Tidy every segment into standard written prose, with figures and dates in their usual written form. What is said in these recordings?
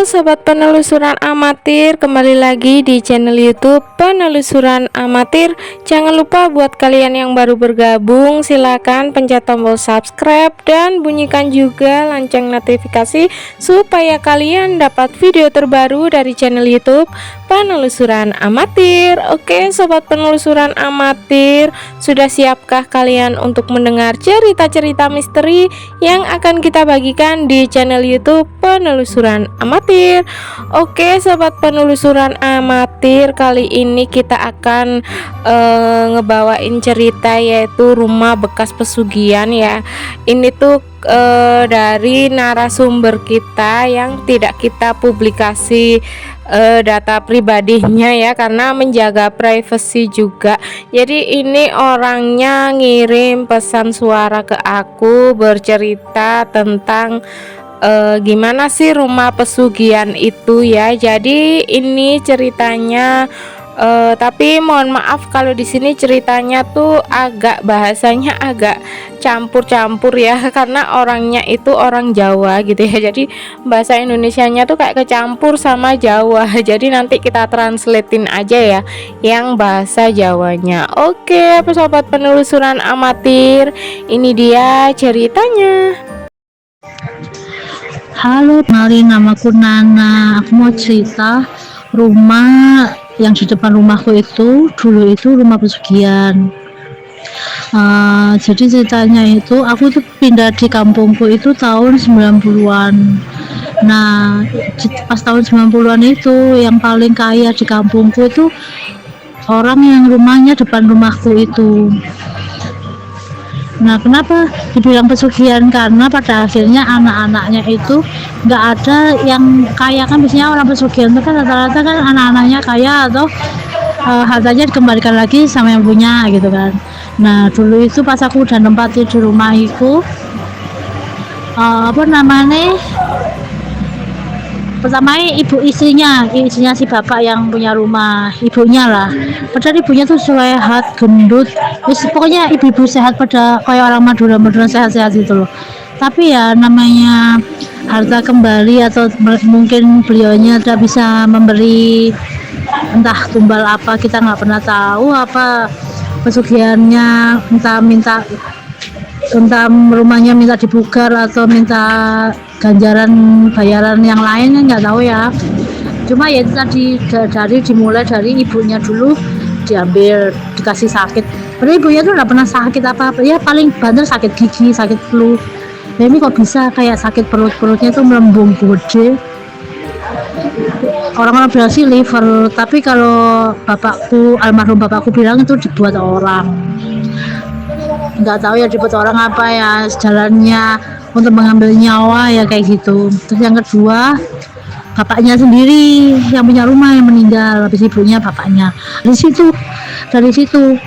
Halo sobat penelusuran amatir, kembali lagi di channel YouTube Penelusuran Amatir. Jangan lupa buat kalian yang baru bergabung, silakan pencet tombol subscribe dan bunyikan juga lonceng notifikasi supaya kalian dapat video terbaru dari channel YouTube Penelusuran Amatir. Oke sobat penelusuran amatir, sudah siapkah kalian untuk mendengar cerita-cerita misteri yang akan kita bagikan di channel YouTube Penelusuran Amatir? Oke sobat penelusuran amatir, kali ini kita akan ngebawain cerita yaitu rumah bekas pesugihan ya. Ini tuh dari narasumber kita yang tidak kita publikasi data pribadinya ya, karena menjaga privasi juga. Jadi ini orangnya ngirim pesan suara ke aku bercerita tentang gimana sih rumah pesugihan itu ya. Jadi ini ceritanya tapi mohon maaf kalau di sini ceritanya tuh agak bahasanya agak campur-campur ya, karena orangnya itu orang Jawa gitu ya. Jadi bahasa Indonesianya tuh kayak kecampur sama Jawa. Jadi nanti kita translatein aja ya yang bahasa Jawanya. Oke, sobat penelusuran amatir, ini dia ceritanya. Halo, kenalin namaku Nana. Aku mau cerita rumah yang di depan rumahku itu dulu itu rumah pesugihan. Jadi ceritanya itu aku tuh pindah di kampungku itu tahun 90-an. Nah, pas tahun 90-an itu yang paling kaya di kampungku itu orang yang rumahnya depan rumahku itu. Nah, kenapa dibilang pesugihan? Karena pada akhirnya anak-anaknya itu nggak ada yang kaya, kan biasanya orang pesugihan itu kan rata-rata kan anak-anaknya kaya atau hartanya dikembalikan lagi sama yang punya gitu kan. Nah, dulu itu pas aku udah nempati di rumah itu pertama ibu istrinya si bapak yang punya rumah, ibunya lah, padahal ibunya tuh sehat, gendut, pokoknya ibu-ibu sehat pada kayak orang Madura sehat-sehat gitu loh. Tapi ya namanya harta kembali, atau mungkin beliaunya tidak bisa memberi entah tumbal apa, kita nggak pernah tahu apa pesugihannya, entah rumahnya minta dibugar atau minta ganjaran bayaran yang lain, nggak tahu ya. Cuma ya itu tadi dimulai dari ibunya dulu diambil, dikasih sakit. Padahal ibunya tuh nggak pernah sakit apa-apa ya, paling banter sakit gigi, sakit flu. Ya ini kok bisa kayak sakit perutnya tuh melembung gede. Orang-orang bilang sih liver, tapi kalau almarhum bapakku bilang itu dibuat orang. Nggak tahu ya dibuat orang apa ya, jalannya untuk mengambil nyawa ya kayak gitu. Terus yang kedua, bapaknya sendiri yang punya rumah yang meninggal, habis ibunya bapaknya. Dari situ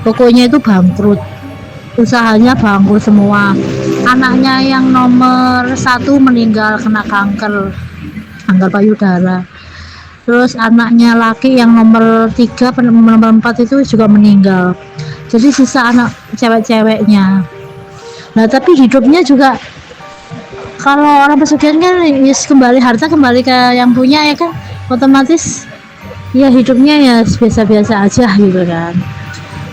pokoknya itu bangkrut, usahanya bangkrut semua. Anaknya yang nomor 1 meninggal kena kanker payudara. Terus anaknya laki yang nomor 3, nomor 4 itu juga meninggal. Jadi sisa anak cewek-ceweknya. Nah, tapi hidupnya juga, kalau orang pesugihan kan kembali harta kembali ke yang punya ya kan, otomatis ya hidupnya ya biasa-biasa aja gitu kan.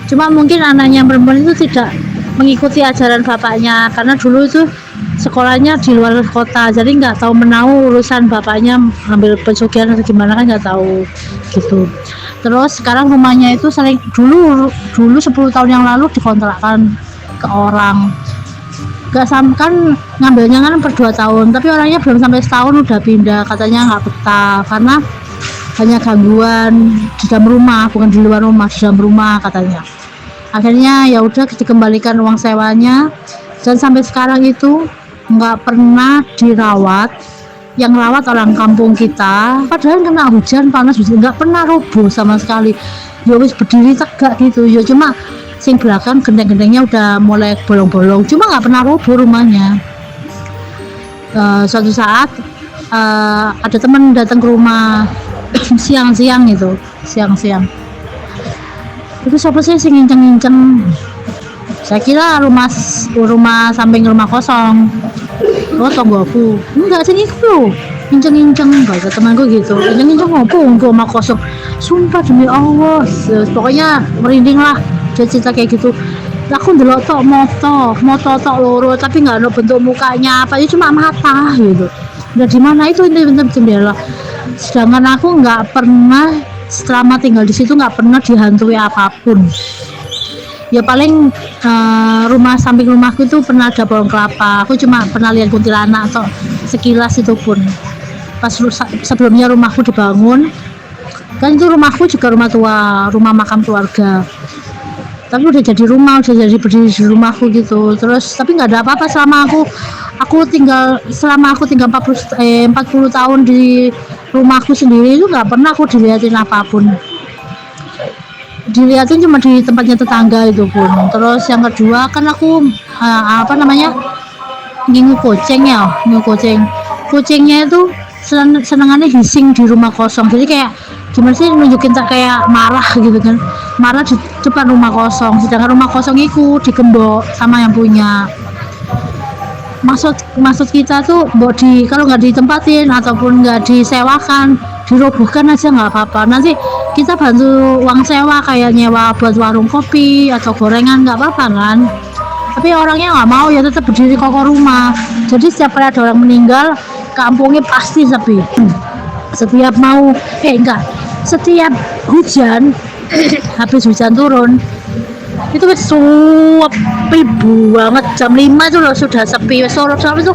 Cuma mungkin anaknya perempuan itu tidak mengikuti ajaran bapaknya, karena dulu itu sekolahnya di luar kota, jadi nggak tahu menahu urusan bapaknya ambil pesugihan atau gimana, kan nggak tahu gitu. Terus sekarang rumahnya itu dulu 10 tahun yang lalu dikontrakkan ke orang, nggak kan ngambilnya kan per 2 tahun, tapi orangnya belum sampai setahun udah pindah, katanya nggak betah karena banyak gangguan di dalam rumah, bukan di luar rumah, di dalam rumah katanya. Akhirnya ya udah dikembalikan uang sewanya, dan sampai sekarang itu nggak pernah dirawat. Yang rawat orang kampung kita, padahal kena hujan panas nggak pernah roboh sama sekali. Ya wis berdiri tegak gitu ya, cuma sing belakang genteng-gentengnya udah mulai bolong-bolong, cuma nggak pernah roboh rumahnya. Suatu saat ada teman datang ke rumah siang-siang itu siapa sih sing nginceng-nginceng. Saya kira rumah samping rumah kosong. Oh, tonggoku enggak, sini loh, inceng bahasa temanku gitu, inceng ngopo untuk rumah kosong, sumpah demi Allah. Pokoknya merinding lah dia cerita kayak gitu. Aku ndelok tok moto tok loro tapi nggak ada bentuk mukanya apa, itu cuma mata gitu. Nah di mana itu bentuk jendela, sedangkan aku nggak pernah selama tinggal di situ nggak pernah dihantui apapun. Ya paling rumah samping rumahku itu pernah ada pohon kelapa, aku cuma pernah lihat kuntilanak atau sekilas, itu pun pas sebelumnya rumahku dibangun kan, itu rumahku juga rumah tua, rumah makam keluarga, tapi udah jadi rumah, udah jadi berdiri di rumahku gitu. Terus tapi nggak ada apa-apa selama aku tinggal 40 tahun di rumahku sendiri, itu nggak pernah aku dilihatin apapun, dilihatin cuma di tempatnya tetangga itu pun. Terus yang kedua kan aku ngingu kucingnya itu senengannya hissing di rumah kosong, jadi kayak gimana sih nunjukin tak kayak marah gitu kan, marah di depan rumah kosong, sedangkan rumah kosong itu digembok sama yang punya. Maksud kita tuh kalau nggak ditempatin ataupun nggak disewakan, dirobohkan aja nggak apa-apa, nanti kita bantu uang sewa kayak nyewa buat warung kopi atau gorengan, nggak apa-apa kan. Tapi orangnya nggak mau, ya tetap berdiri kokoh rumah. Jadi setiap kali ada orang meninggal, kampungnya pasti sepi. Setiap hujan habis hujan turun itu sepi banget, jam 5 itu loh sudah sepi. Sore itu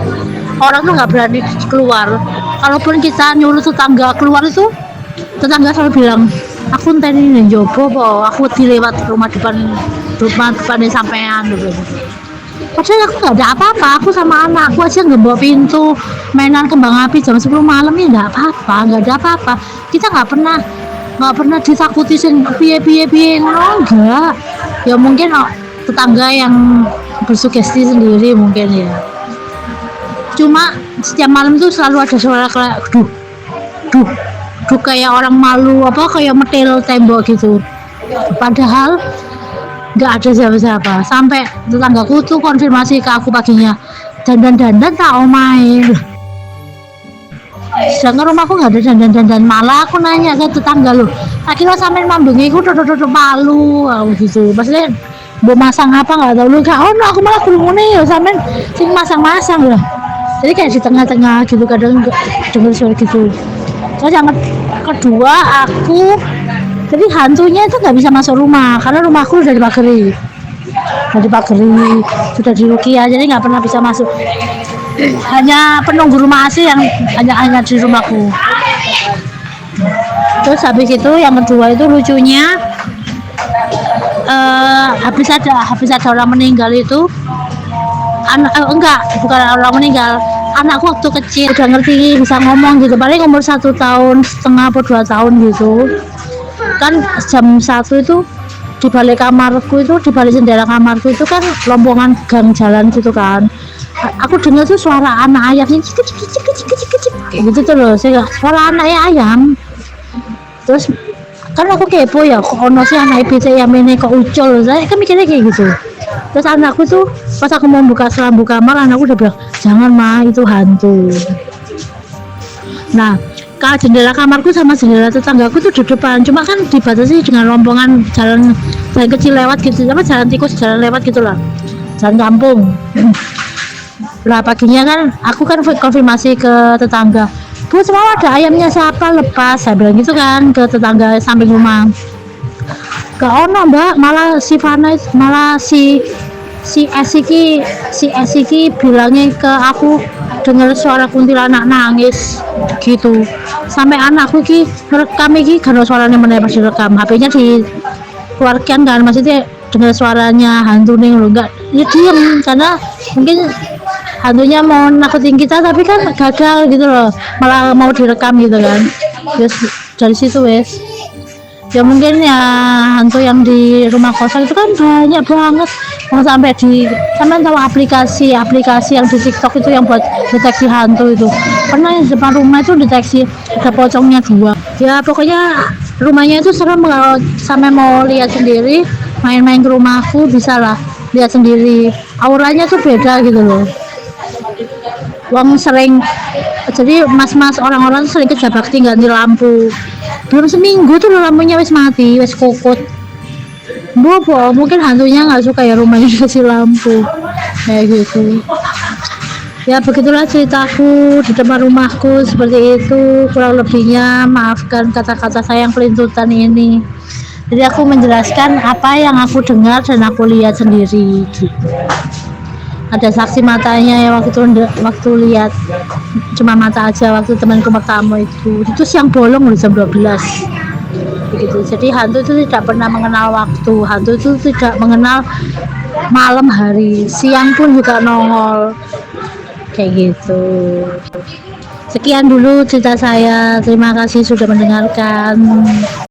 orang tuh nggak berani keluar, kalaupun kita nyuruh tetangga keluar itu tetangga selalu bilang, aku ntar ini jopo aku dilewat rumah depannya sampean gitu. Padahal aku nggak ada apa-apa, aku sama anakku aja ngebawa pintu mainan kembang api jam 10 malam ini nggak apa-apa, nggak ada apa-apa. Kita nggak pernah ditakuti piye enggak. Ya mungkin tetangga yang bersugesti sendiri mungkin ya. Cuma setiap malam tuh selalu ada suara kayak duh kayak orang malu kayak metel tembok gitu. Padahal nggak ada siapa-siapa, sampai tetanggaku tuh konfirmasi ke aku paginya, dandan tak omae. Sedangkan rumahku nggak ada dandan, malah aku nanya ke tetangga, loh akhirnya sampai mambengi aku duduk malu gitu, maksudnya mau masang apa nggak tahu, lu aku malah kurung ya sampai sing masang lah. Jadi kayak di tengah-tengah gitu, kadang dengar suara gitu. Terus yang kedua, aku jadi hantunya itu nggak bisa masuk rumah karena rumahku udah dipagari, sudah dirukia, jadi nggak pernah bisa masuk. Hanya penunggu rumah asli yang hanya di rumahku. Terus habis itu yang kedua itu lucunya, habis ada orang meninggal itu, bukan orang meninggal, anakku waktu kecil udah ngerti, bisa ngomong gitu, paling umur 1,5 tahun atau 2 tahun gitu kan. Jam 1 itu di balik kamarku itu, di balik jendela kamarku itu kan lompongan gang jalan gitu kan, aku dengar tuh suara anak ayam cik gitu terus, suara anak ayam. Terus kan aku kepo ya, kok ono sih anak ayam ini kok ucul, saya kan mikirnya kayak gitu. Terus anakku tuh pas aku mau buka selambu kamar, anakku udah bilang, jangan mah, itu hantu. Nah kalau jendela kamarku sama jendela tetanggaku tuh di depan, cuma kan dibatasi dengan rombongan jalan kecil lewat gitu, jalan tikus, jalan lewat gitulah, jalan kampung. Lah paginya kan aku kan konfirmasi ke tetangga, Bu, semalam ada ayamnya siapa lepas, saya bilang gitu kan ke tetangga samping rumah. Gak ono mbak, malah si Esiki bilangnya ke aku dengar suara kuntilanak nangis gitu, sampai anakku merekam karena suaranya menaik pas direkam, HP-nya dikeluarkan kan, maksudnya dengar suaranya hantu nih lo, enggak ya diem, karena mungkin hantunya mau nakutin kita tapi kan gagal gitu loh, malah mau direkam gitu kan. Terus dari situ ya mungkin ya hantu yang di rumah kosong itu kan banyak banget, sampai tahu aplikasi yang di TikTok itu yang buat deteksi hantu itu, pernah yang depan rumah itu deteksi ada pocongnya 2. Ya pokoknya rumahnya itu serem, kalau sampai mau lihat sendiri, main-main ke rumahku bisa lah lihat sendiri, auranya tuh beda gitu loh. Wong sering Jadi mas-mas orang-orang sering kerja bakti ganti lampu, belum seminggu tuh lampunya wis mati, wis kokot. Bobo, mungkin hantunya nggak suka ya rumahnya dikasih lampu kayak gitu. Ya begitulah ceritaku di depan rumahku seperti itu, kurang lebihnya maafkan kata-kata saya yang pelintutan ini. Jadi aku menjelaskan apa yang aku dengar dan aku lihat sendiri gitu. Ada saksi matanya ya waktu lihat, cuma mata aja waktu temanku pertama itu siang bolong udah jam 12 begitu. Jadi hantu itu tidak pernah mengenal waktu, hantu itu tidak mengenal malam hari, siang pun juga nongol kayak gitu. Sekian dulu cerita saya, terima kasih sudah mendengarkan.